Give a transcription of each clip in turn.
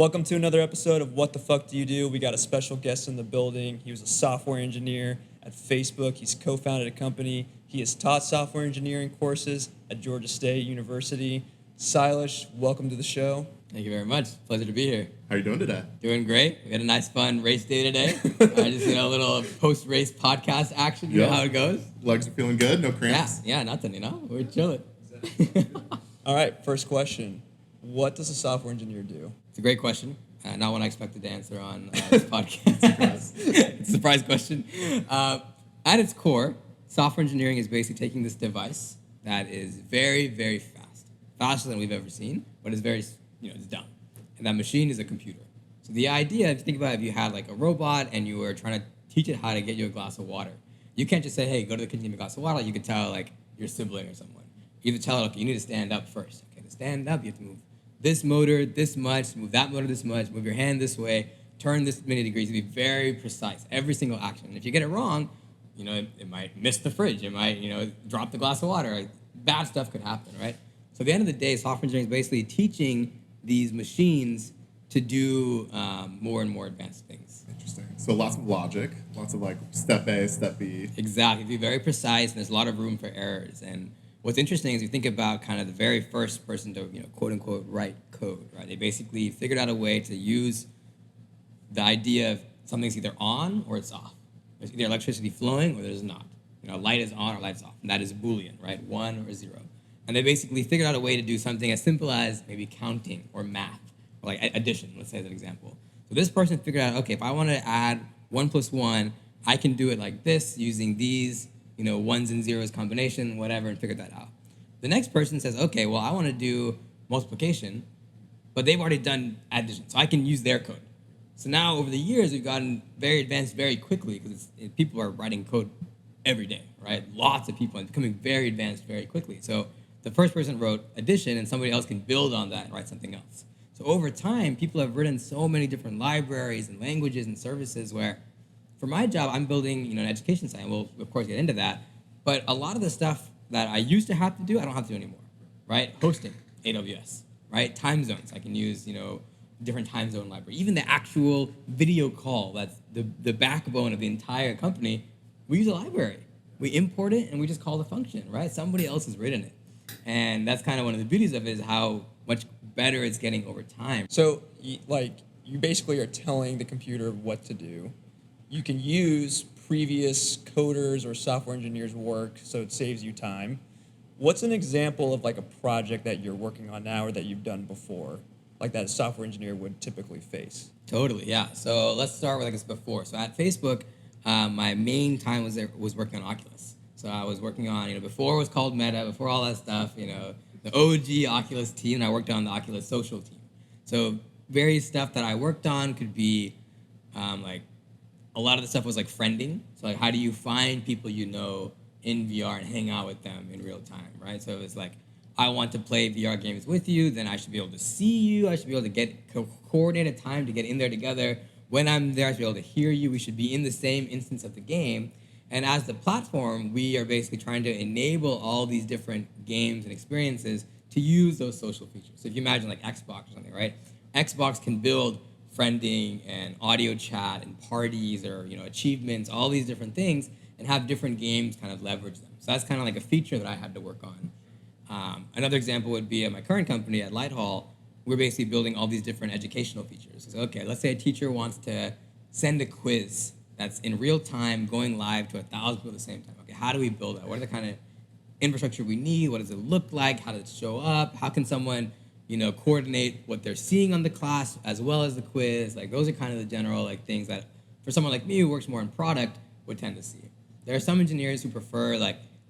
Welcome to another episode of What the Fuck Do You Do? We got a special guest in the building. He was a software engineer at Facebook. He's co-founded a company. He has taught software engineering courses at Georgia State University. Silas, welcome to the show. Thank you very much. Pleasure to be here. How are you doing today? Doing great. We had a nice, fun race day today. Just a little post-race podcast action. You know how it goes. Legs are feeling good. No cramps. Yeah, nothing. We're chilling. All right, first question. What does a software engineer do? It's a great question. Not one I expected to answer on this podcast. It's a surprise question. At its core, software engineering is basically taking this device that is very, very fast, faster than we've ever seen, but it's very, it's dumb. And that machine is a computer. So the idea, if you think about it, if you had like a robot and you were trying to teach it how to get you a glass of water, you can't just say, hey, go to the kitchen, give me a glass of water. You could tell like your sibling or someone. You have to tell it, okay, you need to stand up first. Okay, to stand up, you have to move this motor this much, move that motor this much, move your hand this way, turn this many degrees, to be very precise, every single action. And if you get it wrong, it might miss the fridge, it might, drop the glass of water. Like, bad stuff could happen, right? So at the end of the day, software engineering is basically teaching these machines to do more and more advanced things. Interesting. So lots of logic, lots of like step A, step B. Exactly. Be very precise, and there's a lot of room for errors. And what's interesting is you think about kind of the very first person to, quote unquote, write code, right? They basically figured out a way to use the idea of something's either on or it's off. There's either electricity flowing or there's not. Light is on or light's off. And that is Boolean, right? 1 or 0. And they basically figured out a way to do something as simple as maybe counting or math, or like addition, let's say as an example. So this person figured out, okay, if I want to add 1 plus 1, I can do it like this using these, ones and zeros combination, whatever, and figure that out. The next person says, okay, well, I want to do multiplication, but they've already done addition, so I can use their code. So now, over the years, we've gotten very advanced very quickly because people are writing code every day, right? Lots of people, and becoming very advanced very quickly. So the first person wrote addition, and somebody else can build on that and write something else. So over time, people have written so many different libraries and languages and services where, for my job, I'm building, an education site, and we'll, of course, get into that. But a lot of the stuff that I used to have to do, I don't have to do anymore, right? Hosting, AWS, right? Time zones, I can use, different time zone library. Even the actual video call, that's the backbone of the entire company, we use a library. We import it, and we just call the function, right? Somebody else has written it. And that's kind of one of the beauties of it is how much better it's getting over time. So, you basically are telling the computer what to do. You can use previous coders or software engineers' work, so it saves you time. What's an example of like a project that you're working on now or that you've done before, like that a software engineer would typically face? Totally, yeah. So let's start with, before. So at Facebook, my main time was working on Oculus. So I was working on, before it was called Meta, before all that stuff, the OG Oculus team, and I worked on the Oculus social team. So various stuff that I worked on could be a lot of the stuff was like friending. So like how do you find people in VR and hang out with them in real time, right? So it's like, I want to play VR games with you, then I should be able to see you, I should be able to get coordinated time to get in there together. When I'm there, I should be able to hear you, we should be in the same instance of the game. And as the platform, we are basically trying to enable all these different games and experiences to use those social features. So if you imagine like Xbox or something, right? Xbox can build friending and audio chat and parties or achievements, all these different things, and have different games kind of leverage them. So that's kind of like a feature that I had to work on. Another example would be at my current company at Lighthall, we're basically building all these different educational features. So, okay, let's say a teacher wants to send a quiz that's in real time, going live to 1,000 people at the same time. Okay, how do we build that? What are the kind of infrastructure we need? What does it look like? How does it show up? How can someone coordinate what they're seeing on the class as well as the quiz? Like those are kind of the general things that for someone like me who works more in product would tend to see. There are some engineers who prefer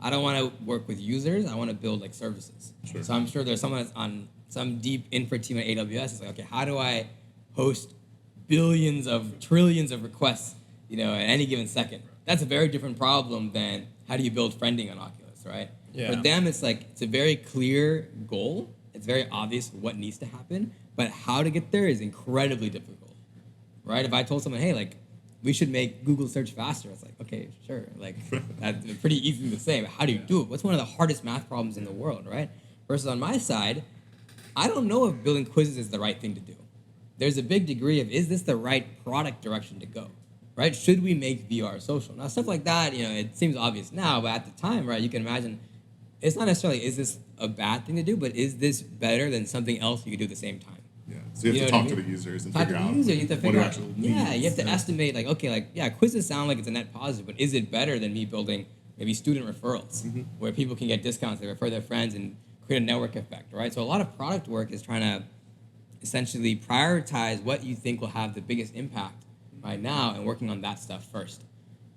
I don't want to work with users. I want to build services. Sure. So I'm sure there's someone that's on some deep infra team at AWS. It's like, okay, how do I host trillions of requests, at any given second? That's a very different problem than how do you build friending on Oculus, right? Yeah. For them, it's a very clear goal. It's very obvious what needs to happen, but how to get there is incredibly difficult, right? If I told someone, hey, we should make Google search faster, it's like, okay, sure. That's pretty easy to say, but how do you do it? What's one of the hardest math problems in the world, right? Versus on my side, I don't know if building quizzes is the right thing to do. there's a big degree of, is this the right product direction to go, right? Should we make VR social? Now, stuff like that, it seems obvious now, but at the time, right, you can imagine it's not necessarily, is this a bad thing to do, but is this better than something else you could do at the same time? Yeah. So you have to talk to the users and figure out You have to figure out, actual yeah, you have to needs. estimate, like, okay, like, yeah, quizzes sound like it's a net positive, but is it better than me building maybe student referrals where people can get discounts, they refer their friends and create a network effect, right? So a lot of product work is trying to essentially prioritize what you think will have the biggest impact right now and working on that stuff first.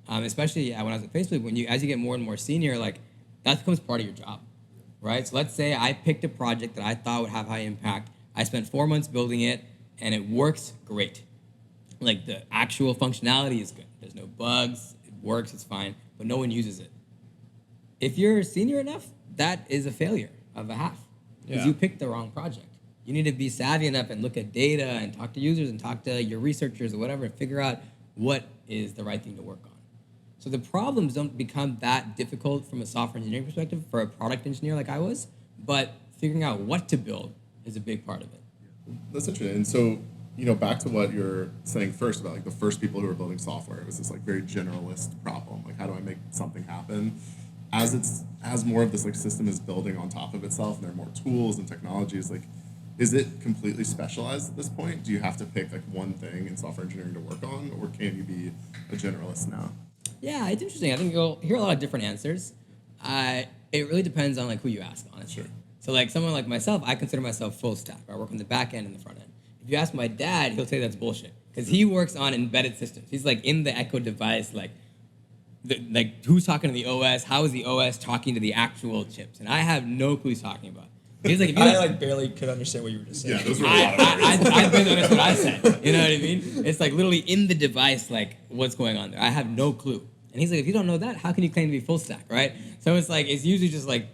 Especially when I was at Facebook, as you get more and more senior, like that becomes part of your job, right? So let's say I picked a project that I thought would have high impact. I spent 4 months building it and it works great. Like the actual functionality is good. There's no bugs, it works, it's fine, but no one uses it. If you're senior enough, that is a failure of a half because you picked the wrong project. You need to be savvy enough and look at data and talk to users and talk to your researchers or whatever and figure out what is the right thing to work on. So the problems don't become that difficult from a software engineering perspective for a product engineer like I was, but figuring out what to build is a big part of it. That's interesting. And so, back to what you're saying first about like the first people who were building software, it was this like very generalist problem. Like, how do I make something happen? As more of this like system is building on top of itself and there are more tools and technologies, like, is it completely specialized at this point? Do you have to pick like one thing in software engineering to work on, or can you be a generalist now? Yeah, it's interesting. I think you'll hear a lot of different answers. It really depends on like who you ask, honestly. Sure. So like someone like myself, I consider myself full stack. I work on the back end and the front end. If you ask my dad, he'll say that's bullshit because he works on embedded systems. He's like in the Echo device, like who's talking to the OS? How is the OS talking to the actual chips? And I have no clue he's talking about. He's like, if you I barely could understand what you were just saying. Yeah, those were a lot of words. I barely understood what I said. You know what I mean? It's like literally in the device, like what's going on there. I have no clue. And he's like, if you don't know that, how can you claim to be full stack, right? So it's like, it's usually just like,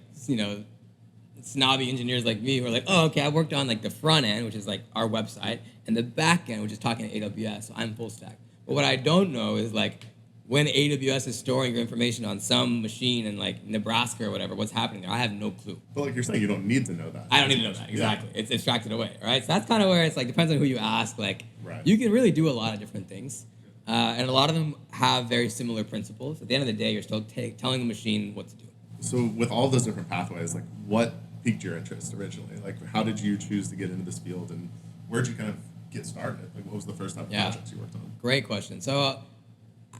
snobby engineers like me who are like, oh, okay, I worked on like the front end, which is like our website, and the back end, which is talking to AWS, so I'm full stack. But what I don't know is like, when AWS is storing your information on some machine in like Nebraska or whatever, what's happening there? I have no clue. But like you're saying, you don't need to know that. I don't need to know that, exactly. Yeah. It's abstracted away, right? So that's kind of where it's like, depends on who you ask. Like, right. You can really do a lot of different things. And a lot of them have very similar principles. At the end of the day, you're still telling the machine what to do. So with all those different pathways, like what piqued your interest originally? Like how did you choose to get into this field and where'd you kind of get started? Like what was the first type of projects you worked on? Great question. So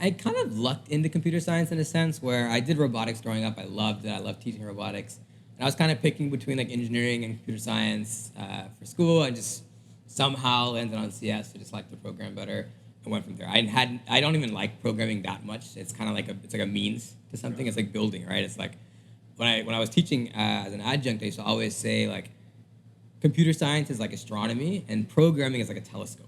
I kind of lucked into computer science in a sense where I did robotics growing up. I loved it. I loved teaching robotics. And I was kind of picking between like engineering and computer science for school. I just somehow landed on CS. I just liked the program better. I went from there. I don't even like programming that much. It's kind of like a means to something. It's like building, right? It's like when I was teaching as an adjunct, I used to always say like computer science is like astronomy and programming is like a telescope.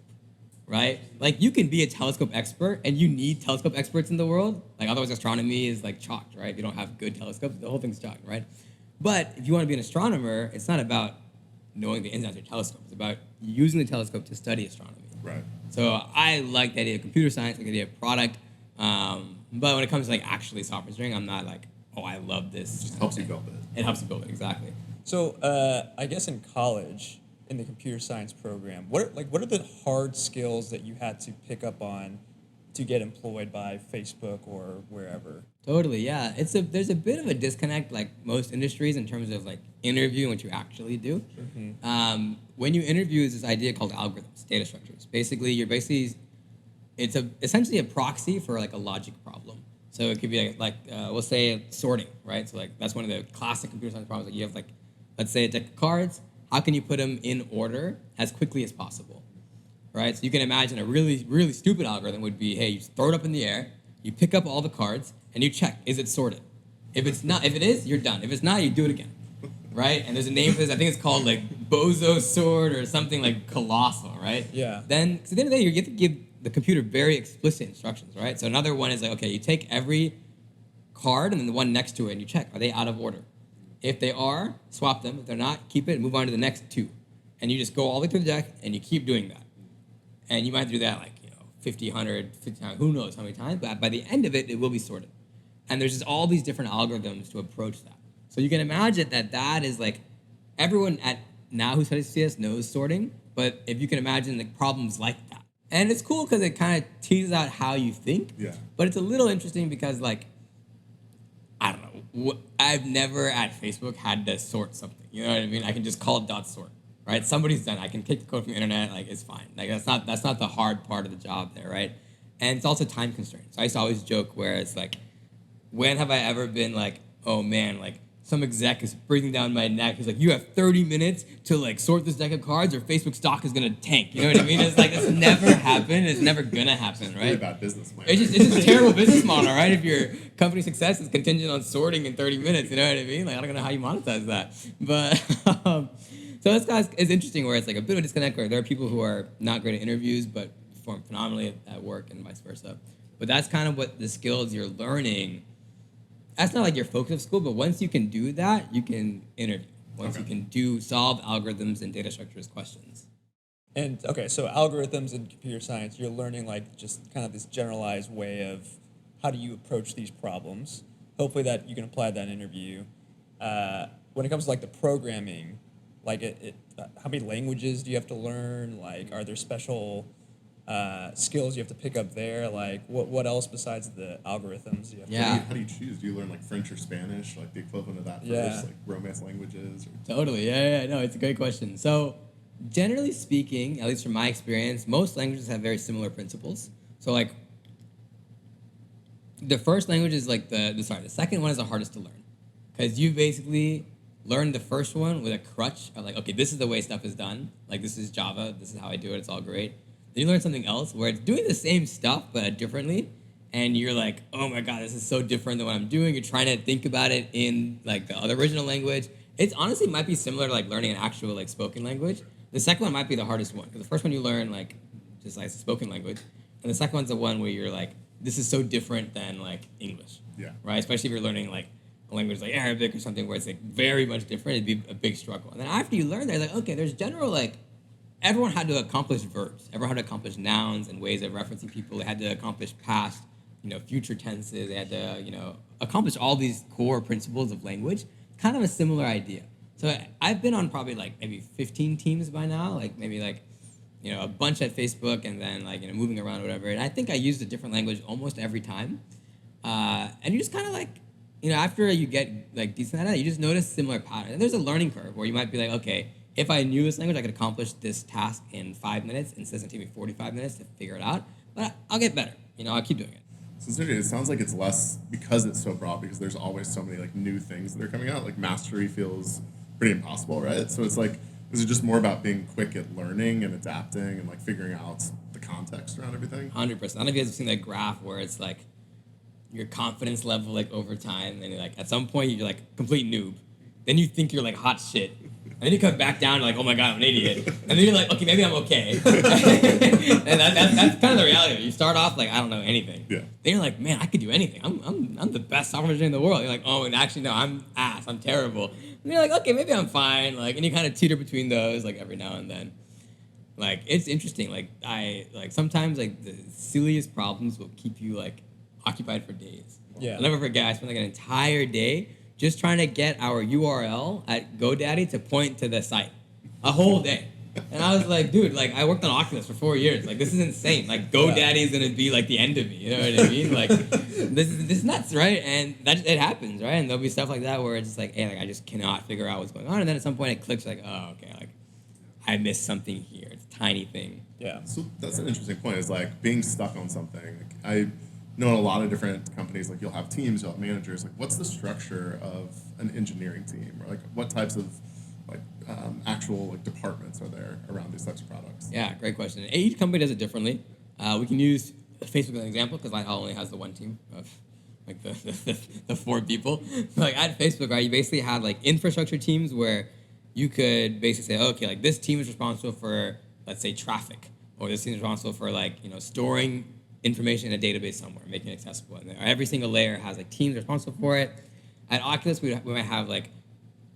Right? Like you can be a telescope expert and you need telescope experts in the world. Like otherwise astronomy is like chalked, right? If you don't have good telescopes, the whole thing's chalked, right? But if you want to be an astronomer, it's not about knowing the ins and outs of your telescope. It's about using the telescope to study astronomy. Right. So I like the idea of computer science, like the idea of product. But when it comes to like actually software engineering, I'm not like, oh, I love this. It just helps you build it. It helps you build it, exactly. So I guess in college, in the computer science program, what are the hard skills that you had to pick up on to get employed by Facebook or wherever? Totally, yeah. There's a bit of a disconnect, like most industries, in terms of like interview and what you actually do. Mm-hmm. When you interview, is this idea called algorithms, data structures. It's essentially a proxy for like a logic problem. So it could be like we'll say sorting, right? So like that's one of the classic computer science problems. Like you have like, let's say a deck of cards. How can you put them in order as quickly as possible, right? So you can imagine a really, really stupid algorithm would be, hey, you throw it up in the air, you pick up all the cards, and you check, is it sorted? If it is, you're done. If it's not, you do it again, right? And there's a name for this. I think it's called like Bozo Sword or something like colossal, right? Yeah. Then, because at the end of the day, you get to give the computer very explicit instructions, right? So another one is like, okay, you take every card and then the one next to it and you check, are they out of order? If they are, swap them. If they're not, keep it and move on to the next two. And you just go all the way through the deck and you keep doing that. And you might do that like, 50, 100, 50 times, who knows how many times, but by the end of it, it will be sorted. And there's just all these different algorithms to approach that. So you can imagine that is like, everyone at now who studies CS knows sorting, but if you can imagine like problems like that. And it's cool because it kind of teases out how you think. Yeah. But it's a little interesting because like, I don't know. I've never at Facebook had to sort something. You know what I mean? I can just call it .sort, right? Somebody's done. I can take the code from the internet. Like it's fine. Like that's not the hard part of the job there, right? And it's also time constraints. I used to always joke where it's like, when have I ever been like, oh man, like some exec is breathing down my neck. He's like, you have 30 minutes to like sort this deck of cards, or Facebook stock is gonna tank. You know what I mean? It's like it's never happened. It's never gonna happen, right? Really bad business plan. It's just a terrible business model, right? If your company success is contingent on sorting in 30 minutes, you know what I mean? Like I don't know how you monetize that, but so it's interesting where it's like a bit of a disconnect where there are people who are not great at interviews but perform phenomenally at work and vice versa. But that's kind of what the skills you're learning. That's not like your focus of school, but once you can do that, you can interview. Once you can solve algorithms and data structures questions. And okay, so algorithms in computer science, you're learning like just kind of this generalized way of how do you approach these problems. Hopefully that you can apply that in an interview. When it comes to like the programming, like how many languages do you have to learn? Like, are there special skills you have to pick up there? Like, what else besides the algorithms do you have to How do you choose? Do you learn like French or Spanish, like the equivalent of that Yeah. first, like Romance languages? Or... Totally. Yeah. No, it's a great question. So, generally speaking, at least from my experience, most languages have very similar principles. So, like, the first language is like the second one is the hardest to learn, because you basically learn the first one with a crutch of like, okay, this is the way stuff is done. Like, this is Java. This is how I do it. It's all great. Then you learn something else where it's doing the same stuff but differently, and you're like, oh my god, this is so different than what I'm doing. You're trying to think about it in like the other original language. It's honestly might be similar to like learning an actual like spoken language. The second one might be the hardest one, because the first one you learn like just like spoken language, and the second one's the one where you're like, this is so different than like English. Yeah. Right. Especially if you're learning like a language like Arabic or something where it's like very much different. It'd be a big struggle. And then after you learn that, like, okay, there's general like. Everyone had to accomplish verbs. Everyone had to accomplish nouns and ways of referencing people. They had to accomplish past, future tenses. They had to, accomplish all these core principles of language. Kind of a similar idea. So I've been on probably like maybe 15 teams by now, like maybe like, a bunch at Facebook, and then like, moving around or whatever. And I think I used a different language almost every time. And you just kind of like, after you get like decent at it, you just notice similar patterns. And there's a learning curve where you might be like, okay, if I knew this language, I could accomplish this task in 5 minutes instead of taking me 45 minutes to figure it out. But I'll get better. I'll keep doing it. So it sounds like it's less because it's so broad, because there's always so many like new things that are coming out. Like mastery feels pretty impossible, right? So it's like, is it just more about being quick at learning and adapting and like figuring out the context around everything? 100%. I don't know if you guys have seen that graph where it's like your confidence level like over time, and like at some point you're like complete noob. Then you think you're like hot shit. And then you come back down to like, oh my god, I'm an idiot. And then you're like, okay, maybe I'm okay. And that's kind of the reality. You start off like, I don't know anything. Yeah. Then you're like, man, I could do anything. I'm the best software engineer in the world. You're like, oh, and actually no, I'm ass. I'm terrible. And you're like, okay, maybe I'm fine. Like, and you kind of teeter between those like every now and then. Like, it's interesting. Like sometimes like the silliest problems will keep you like occupied for days. Yeah. I'll never forget. I spent like an entire day just trying to get our URL at GoDaddy to point to the site. A whole day. And I was like, dude, like I worked on Oculus for 4 years. Like this is insane. Like GoDaddy is gonna be like the end of me. You know what I mean? Like this is nuts, right? And that it happens, right? And there'll be stuff like that where it's just like, hey, like I just cannot figure out what's going on. And then at some point it clicks like, oh, okay, like I missed something here. It's a tiny thing. Yeah. So that's an interesting point. Is like being stuck on something. Like, I know in a lot of different companies, like you'll have teams, you'll have managers. Like, what's the structure of an engineering team, or like what types of like actual like departments are there around these types of products? Yeah, great question. Each company does it differently. We can use Facebook as an example because Lighthall only has the one team of like the 4 people. Like at Facebook, right, you basically had like infrastructure teams where you could basically say, okay, like this team is responsible for, let's say, traffic, or this team is responsible for like storing information in a database somewhere, making it accessible. And every single layer has like teams responsible for it. At Oculus, we might have like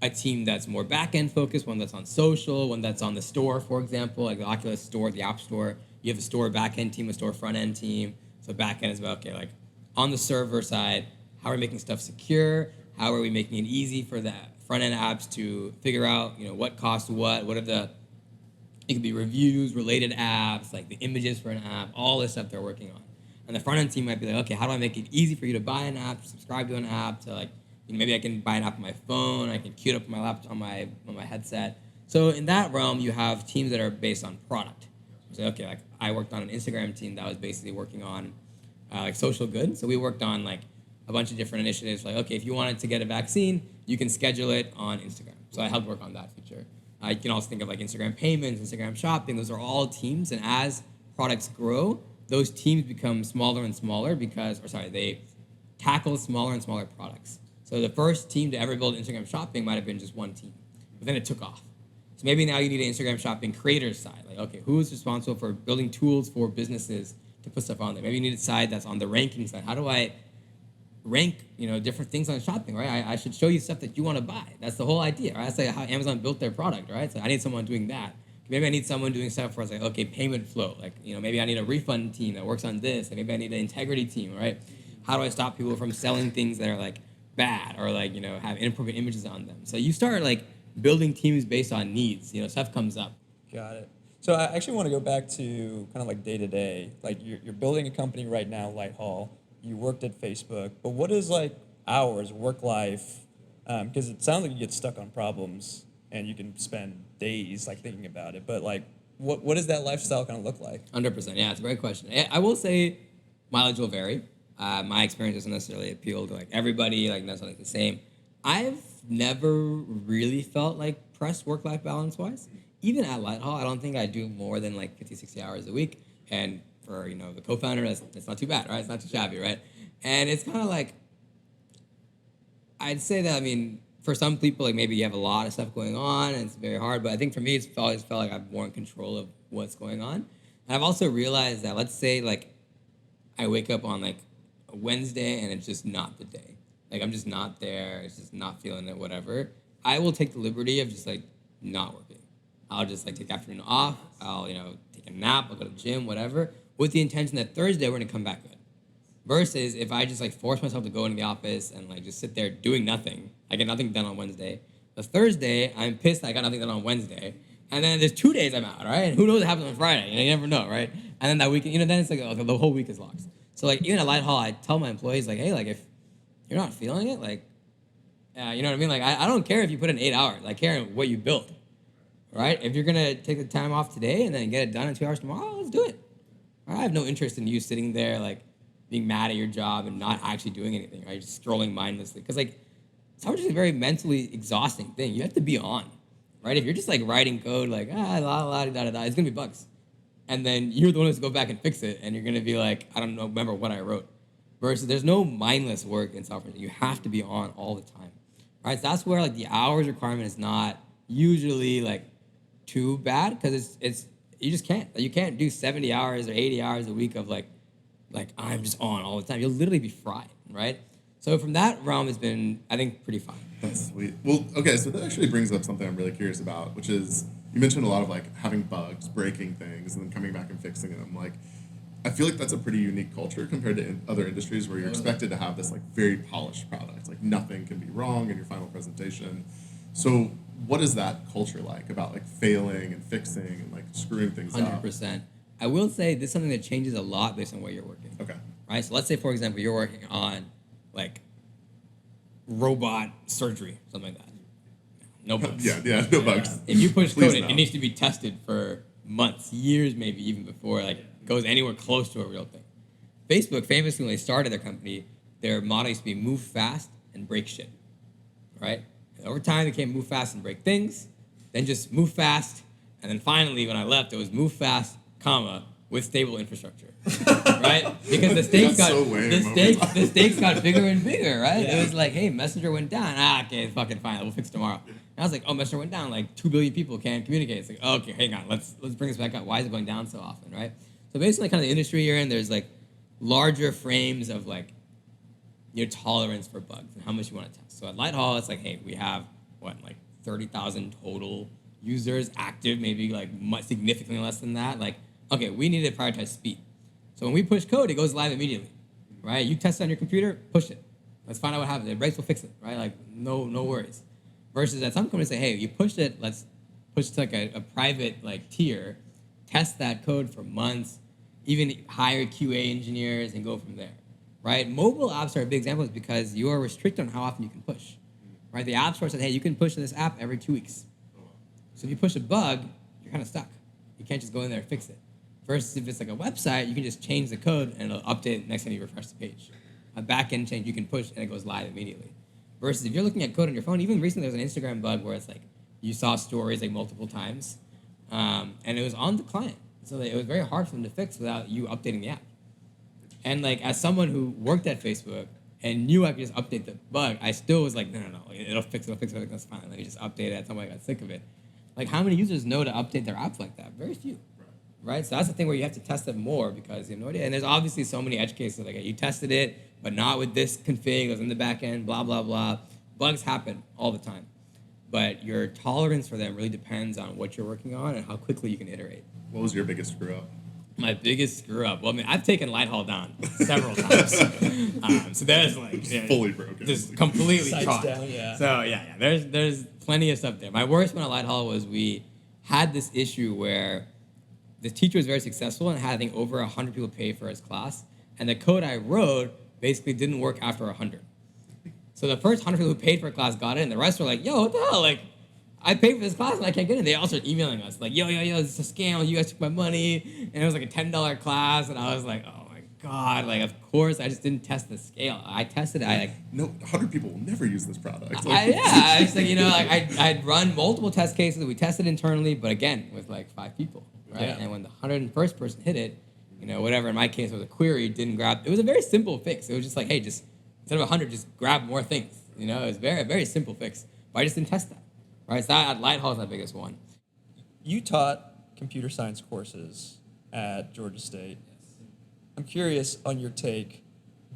a team that's more back-end focused, one that's on social, one that's on the store, for example, like the Oculus Store, the App Store. You have a store back-end team, a store front-end team. So back-end is about, okay, like on the server side, how are we making stuff secure? How are we making it easy for the front-end apps to figure out, what costs what are the It could be reviews, related apps, like the images for an app, all this stuff they're working on. And the front end team might be like, okay, how do I make it easy for you to buy an app, subscribe to an app, to like, maybe I can buy an app on my phone, I can queue it up on my laptop, on my headset. So in that realm, you have teams that are based on product. So okay, like I worked on an Instagram team that was basically working on like social good. So we worked on like a bunch of different initiatives. Like okay, if you wanted to get a vaccine, you can schedule it on Instagram. So I helped work on that feature. You can also think of like Instagram payments, Instagram shopping. Those are all teams, and as products grow, those teams become smaller and smaller they tackle smaller and smaller products. So the first team to ever build Instagram shopping might have been just one team, but then it took off. So maybe now you need an Instagram shopping creators side. Like, okay, who's responsible for building tools for businesses to put stuff on there? Maybe you need a side that's on the ranking side. How do I rank, different things on shopping, right? I should show you stuff that you want to buy. That's the whole idea, right? That's like how Amazon built their product, right? So I need someone doing that. Maybe I need someone doing stuff where it's like, okay, payment flow. Like, maybe I need a refund team that works on this. And maybe I need an integrity team, right? How do I stop people from selling things that are like bad or like, have inappropriate images on them? So you start like building teams based on needs, stuff comes up. Got it. So I actually want to go back to kind of like day to day. Like you're building a company right now, Lighthall. You worked at Facebook, but what is like hours, work life? Because it sounds like you get stuck on problems and you can spend days like thinking about it. But like, what does that lifestyle kind of look like? 100%. Yeah, it's a great question. I will say mileage will vary. My experience doesn't necessarily appeal to like everybody, like necessarily the same. I've never really felt like pressed work-life balance-wise. Even at Lighthall, I don't think I do more than like 50, 60 hours a week. And for, the co-founder, that's not too bad, right? It's not too shabby, right? And it's kind of like, I'd say that, for some people, like maybe you have a lot of stuff going on and it's very hard. But I think for me, it's always felt like I'm more in control of what's going on. And I've also realized that, let's say like I wake up on like a Wednesday and it's just not the day. Like I'm just not there. It's just not feeling it, whatever. I will take the liberty of just like not working. I'll just like take the afternoon off. I'll, take a nap. I'll go to the gym, whatever, with the intention that Thursday we're going to come back good. Versus if I just like force myself to go into the office and like just sit there doing nothing, I get nothing done on Wednesday. The Thursday, I'm pissed I got nothing done on Wednesday. And then there's 2 days I'm out, right? And who knows what happens on Friday? You never know, right? And then that weekend, then it's like the whole week is lost. So like even at Lighthall, I tell my employees like, hey, like if you're not feeling it, like, you know what I mean? Like I don't care if you put in 8 hours. I care what you build, right? If you're gonna take the time off today and then get it done in 2 hours tomorrow, let's do it. I have no interest in you sitting there like being mad at your job and not actually doing anything, right? Just scrolling mindlessly. Because like it's just a very mentally exhausting thing. You have to be on, right? If you're just like writing code like it's gonna be bugs. And then you're the one who's go back and fix it, and you're gonna be like, I don't know, remember what I wrote. Versus there's no mindless work in software. You have to be on all the time. Right? So that's where like the hours requirement is not usually like too bad, because it's you just can't. You can't do 70 hours or 80 hours a week of like I'm just on all the time. You'll literally be fried, right? So from that realm, it's been, I think, pretty fun. That's sweet. Well, okay, so that actually brings up something I'm really curious about, which is you mentioned a lot of like having bugs, breaking things, and then coming back and fixing them. Like, I feel like that's a pretty unique culture compared to other industries where you're expected to have this like very polished product, like nothing can be wrong in your final presentation. So what is that culture like about like failing and fixing and like screwing things up? 100%. I will say this is something that changes a lot based on where you're working. Okay. Right? So let's say, for example, you're working on like robot surgery, something like that. No bugs. Yeah, no bugs. If you push Please code, no. it needs to be tested for months, years, maybe even before like it goes anywhere close to a real thing. Facebook, famously, when they started their company, their motto used to be move fast and break shit. Right? And over time, they became move fast and break things, then just move fast, and then finally, when I left, it was move fast, with stable infrastructure, right? Because the stakes the stakes got bigger and bigger, right? Yeah. It was like, hey, Messenger went down. Okay, it's fucking fine. We'll fix it tomorrow. And I was like, oh, Messenger went down. Like 2 billion people can't communicate. It's like, okay, hang on, let's bring this back up. Why is it going down so often, right? So basically, kind of the industry you're in, there's like larger frames of like your tolerance for bugs and how much you want to test. So at Lighthall, it's like, hey, we have like 30,000 total users active, maybe like much significantly less than that. Like, okay, we need to prioritize speed. So when we push code, it goes live immediately, right? You test it on your computer, push it. Let's find out what happens. It breaks, we'll fix it, right? Like, no worries. Versus at some companies say, hey, you pushed it, let's push to like a private like tier, test that code for months, even hire QA engineers and go from there, right? Mobile apps are a big example because you are restricted on how often you can push, right? The App Store said, hey, you can push this app every 2 weeks. So if you push a bug, you're kind of stuck. You can't just go in there and fix it. Versus if it's like a website, you can just change the code and it'll update next time you refresh the page. A back-end change you can push and it goes live immediately. Versus if you're looking at code on your phone, even recently there was an Instagram bug where it's like you saw stories like multiple times, and it was on the client. So it was very hard for them to fix without you updating the app. And like as someone who worked at Facebook and knew I could just update the bug, I still was like, no, it'll fix it, like, that's fine. Let me just update it. At some point I got sick of it. Like how many users know to update their apps like that? Very few. Right? So that's the thing where you have to test it more because you have no idea. And there's obviously so many edge cases like you tested it, but not with this config, it was in the back end, blah, blah, blah. Bugs happen all the time. But your tolerance for them really depends on what you're working on and how quickly you can iterate. What was your biggest screw up? My biggest screw up. Well, I mean, I've taken Lighthall down several times. So there's like fully broken, just completely Sights caught. down, yeah. So yeah. There's plenty of stuff there. My worst one at Lighthall was we had this issue where the teacher was very successful and had I think over 100 people pay for his class, and the code I wrote basically didn't work after 100. So the first 100 people who paid for a class got in. The rest were like, yo, what the hell? Like, I paid for this class and I can't get in. They all started emailing us like, yo, this is a scam. You guys took my money. And it was like a $10 class. And I was like, oh my God. Like, of course, I just didn't test the scale. I tested it. No, 100 people will never use this product. I just like, I'd run multiple test cases. We tested internally, but again, with like 5 people, right? Yeah. And when the 101st person hit it, whatever, in my case, it was a query, didn't grab. It was a very simple fix. It was just like, hey, just instead of 100, just grab more things. It was very, very simple fix. But I just didn't test that. Right, so that at Lighthall is my biggest one. You taught computer science courses at Georgia State. Yes. I'm curious on your take.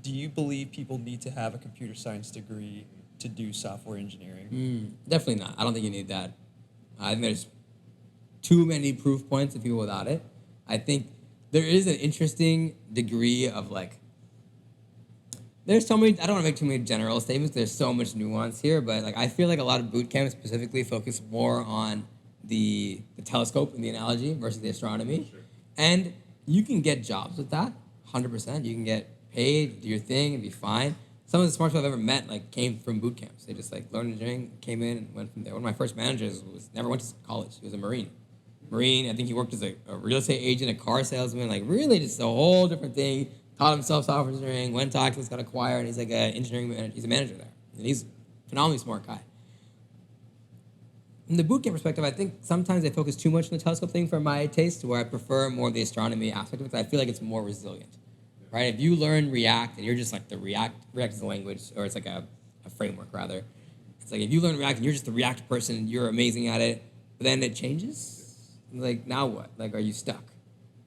Do you believe people need to have a computer science degree to do software engineering? Definitely not. I don't think you need that. I think there's too many proof points of people without it. I think there is an interesting degree of like, there's so many, I don't want to make too many general statements. There's so much nuance here, but like I feel like a lot of boot camps specifically focus more on the telescope and the analogy versus the astronomy. Sure. And you can get jobs with that, 100%. You can get paid, do your thing, and be fine. Some of the smartest people I've ever met like came from boot camps. They just like learned engineering, came in, and went from there. One of my first managers never went to college. He was a Marine. I think he worked as a real estate agent, a car salesman, like really just a whole different thing. Taught himself software engineering, went to Oculus, got acquired, and he's like an engineering manager. He's a manager there. And he's a phenomenally smart guy. From the bootcamp perspective, I think sometimes they focus too much on the telescope thing for my taste, where I prefer more of the astronomy aspect of it, because I feel like it's more resilient. Right? If you learn React and you're just like the React is a language, or it's like a framework rather. It's like if you learn React and you're just the React person, you're amazing at it, but then it changes, like now what? Like are you stuck?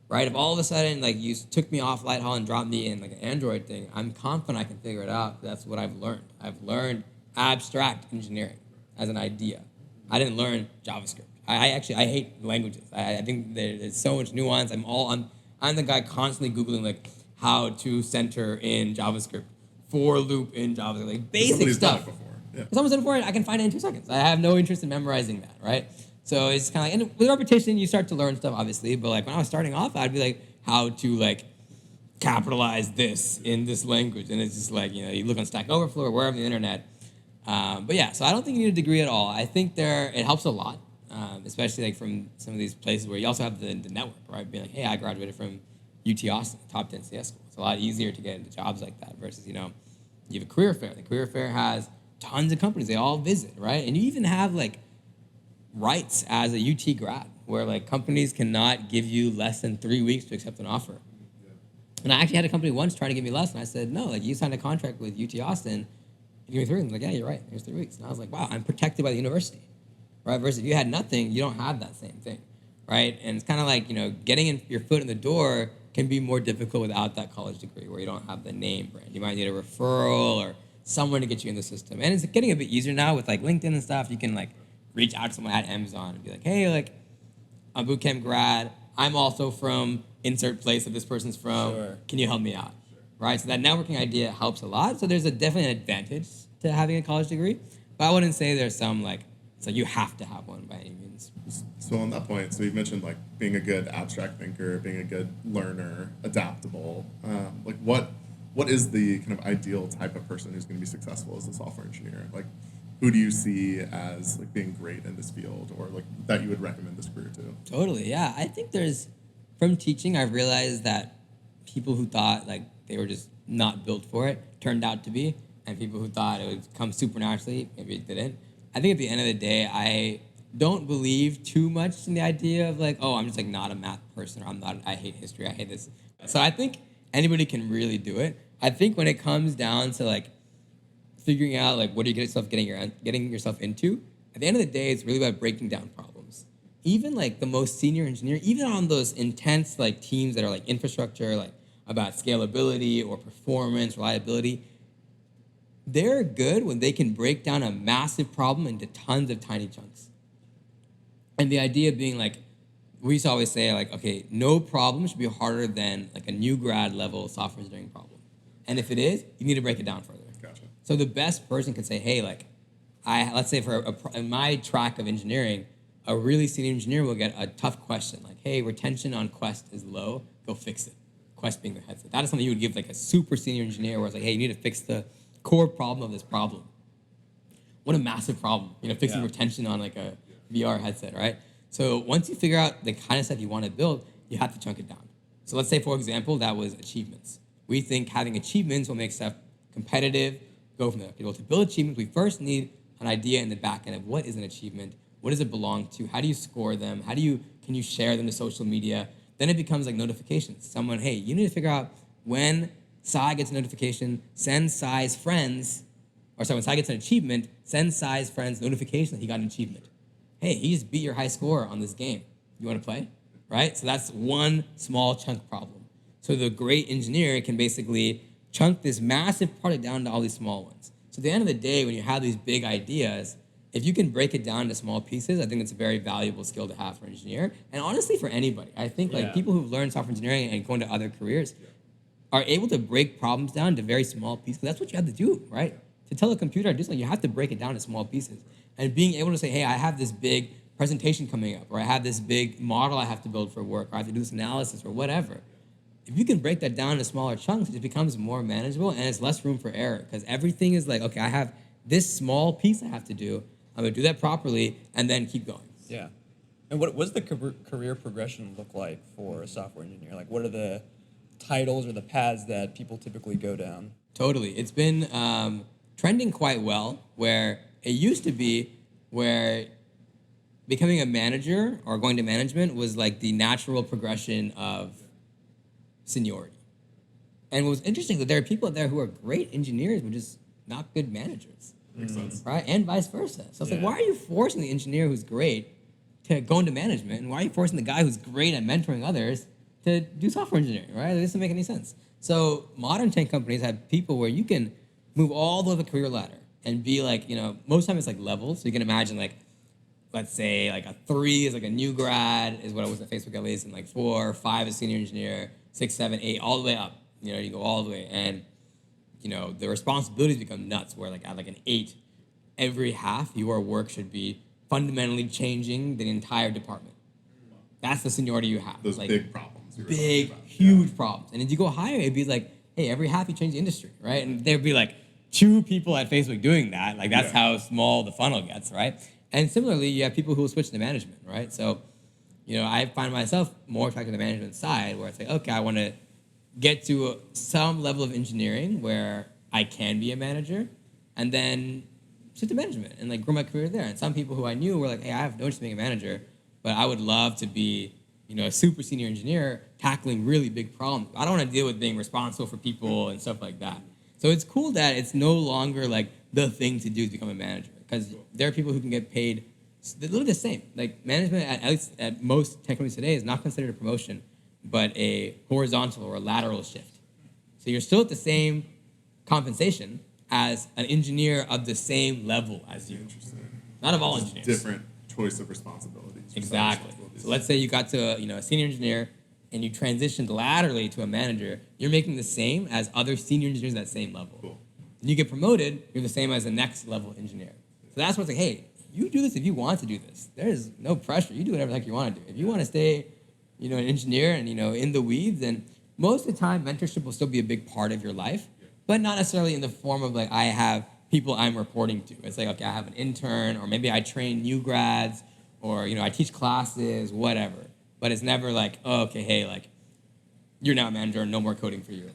Right? If all of a sudden, like, you took me off Lighthall and dropped me in, like, an Android thing, I'm confident I can figure it out. That's what I've learned. I've learned abstract engineering as an idea. I didn't learn JavaScript. I hate languages. I think there's so much nuance. I'm the guy constantly Googling, like, how to center in JavaScript, for loop in JavaScript, like, basic stuff. Done it before. Yeah. If someone's done it before, I can find it in 2 seconds. I have no interest in memorizing that, right? So it's kind of like, and with repetition, you start to learn stuff, obviously. But like when I was starting off, I'd be like, how to like capitalize this in this language, and it's just like you look on Stack Overflow or wherever on the internet. But yeah, so I don't think you need a degree at all. I think it helps a lot, especially like from some of these places where you also have the network, right? Being like, hey, I graduated from UT Austin, top 10 CS school. It's a lot easier to get into jobs like that versus you have a career fair. The career fair has tons of companies. They all visit, right? And you even have like rights as a UT grad, where like companies cannot give you less than 3 weeks to accept an offer. And I actually had a company once trying to give me less, and I said, no, like you signed a contract with UT Austin, you give me 3 weeks. I'm like, yeah, you're right, here's 3 weeks. And I was like, wow, I'm protected by the university, right? Versus if you had nothing, you don't have that same thing, right? And it's kind of like, getting your foot in the door can be more difficult without that college degree, where you don't have the name brand. You might need a referral or someone to get you in the system. And it's getting a bit easier now with like LinkedIn and stuff. You can like reach out to someone at Amazon and be like, hey, like, I'm a bootcamp grad. I'm also from insert place that this person's from. Sure. Can you help me out? Sure. Right? So that networking idea helps a lot. So there's definitely an advantage to having a college degree. But I wouldn't say there's some like So you have to have one by any means. So on that point, so you've mentioned like being a good abstract thinker, being a good learner, adaptable. Like what is the kind of ideal type of person who's going to be successful as a software engineer? Like, who do you see as like being great in this field, or like that you would recommend this career to? Totally, yeah. I think from teaching, I've realized that people who thought like they were just not built for it turned out to be, and people who thought it would come supernaturally, maybe it didn't. I think at the end of the day, I don't believe too much in the idea of like, oh, I'm just like not a math person, or I hate history, I hate this. So I think anybody can really do it. I think when it comes down to like figuring out like what do you getting yourself into, at the end of the day, it's really about breaking down problems. Even like the most senior engineer, even on those intense like teams that are like infrastructure, like about scalability or performance, reliability, they're good when they can break down a massive problem into tons of tiny chunks. And the idea being like, we used to always say like, okay, no problem should be harder than like a new grad level software engineering problem. And if it is, you need to break it down further. Gotcha. So the best person can say, hey, like, let's say in my track of engineering, a really senior engineer will get a tough question like, hey, retention on Quest is low, go fix it. Quest being the headset. That is something you would give like a super senior engineer where it's like, hey, you need to fix the core problem of this problem. What a massive problem, fixing retention on like a VR headset, right? So once you figure out the kind of stuff you want to build, you have to chunk it down. So let's say, for example, that was achievements. We think having achievements will make stuff competitive, go from there. Well, to build achievements, we first need an idea in the back end of what is an achievement, what does it belong to, how do you score them, can you share them to social media? Then it becomes like notifications. Someone, hey, you need to figure out when Sai gets a notification, send Sai's friends, when Sai gets an achievement, send Sai's friends notification that he got an achievement. Hey, he just beat your high score on this game. You want to play? Right? So that's one small chunk problem. So the great engineer can basically chunk this massive project down to all these small ones. So at the end of the day, when you have these big ideas, if you can break it down into small pieces, I think it's a very valuable skill to have for an engineer, and honestly for anybody. I think like people who've learned software engineering and go into other careers are able to break problems down to very small pieces. That's what you have to do, right? To tell a computer to do something, you have to break it down to small pieces. And being able to say, hey, I have this big presentation coming up, or I have this big model I have to build for work, or I have to do this analysis, or whatever. If you can break that down into smaller chunks, it becomes more manageable and it's less room for error, because everything is like, okay, I have this small piece I have to do. I'm gonna do that properly and then keep going. Yeah. And what does the career progression look like for a software engineer? Like, what are the titles or the paths that people typically go down? Totally. It's been trending quite well, where it used to be where becoming a manager or going to management was like the natural progression of seniority. And what was interesting that there are people out there who are great engineers but just not good managers. Makes sense. Right? And vice versa. So it's like, why are you forcing the engineer who's great to go into management? And why are you forcing the guy who's great at mentoring others to do software engineering, right? It doesn't make any sense. So modern tech companies have people where you can move all the way up the career ladder and be like, most time it's like levels. So you can imagine like, let's say like a 3 is like a new grad is what I was at Facebook at least, and like 4, 5 is senior engineer, 6, 7, 8, all the way up. You go all the way. And the responsibilities become nuts, where like at like an 8, every half your work should be fundamentally changing the entire department. That's the seniority you have. Those like, big problems. Big, huge problems. And if you go higher, it'd be like, hey, every half you change the industry, right? And there'd be like 2 people at Facebook doing that. Like that's how small the funnel gets, right? And similarly, you have people who will switch to management, right? So, I find myself more attracted to the management side, where it's like, okay, I want to get to some level of engineering where I can be a manager, and then shift to management and like grow my career there. And some people who I knew were like, hey, I have no interest in being a manager, but I would love to be, a super senior engineer tackling really big problems. I don't want to deal with being responsible for people and stuff like that. So it's cool that it's no longer like the thing to do to become a manager, because there are people who can get paid literally the same. Like management, at least at most tech companies today, is not considered a promotion, but a horizontal or a lateral shift. So you're still at the same compensation as an engineer of the same level as you. Interesting. Not of all engineers. Different choice of responsibilities. Exactly. So let's say you got to a senior engineer and you transitioned laterally to a manager, you're making the same as other senior engineers at that same level. Cool. And you get promoted, you're the same as the next level engineer. So that's what's like, hey, you do this if you want to do this. There's no pressure. You do whatever the heck you want to do. If you want to stay, an engineer and, in the weeds, then most of the time mentorship will still be a big part of your life, but not necessarily in the form of like I have people I'm reporting to. It's like, okay, I have an intern, or maybe I train new grads, or, I teach classes, whatever. But it's never like, oh, okay, hey, like, you're now a manager, no more coding for you.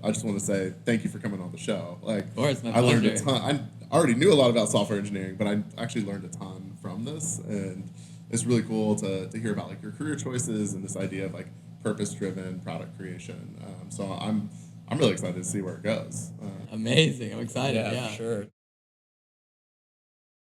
I just want to say thank you for coming on the show. Like, Of course, my I learned a pleasure. ton. I already knew a lot about software engineering, but I actually learned a ton from this, and it's really cool to hear about like your career choices and this idea of like purpose-driven product creation. So I'm really excited to see where it goes. Amazing. I'm excited. Yeah, Yeah. for sure.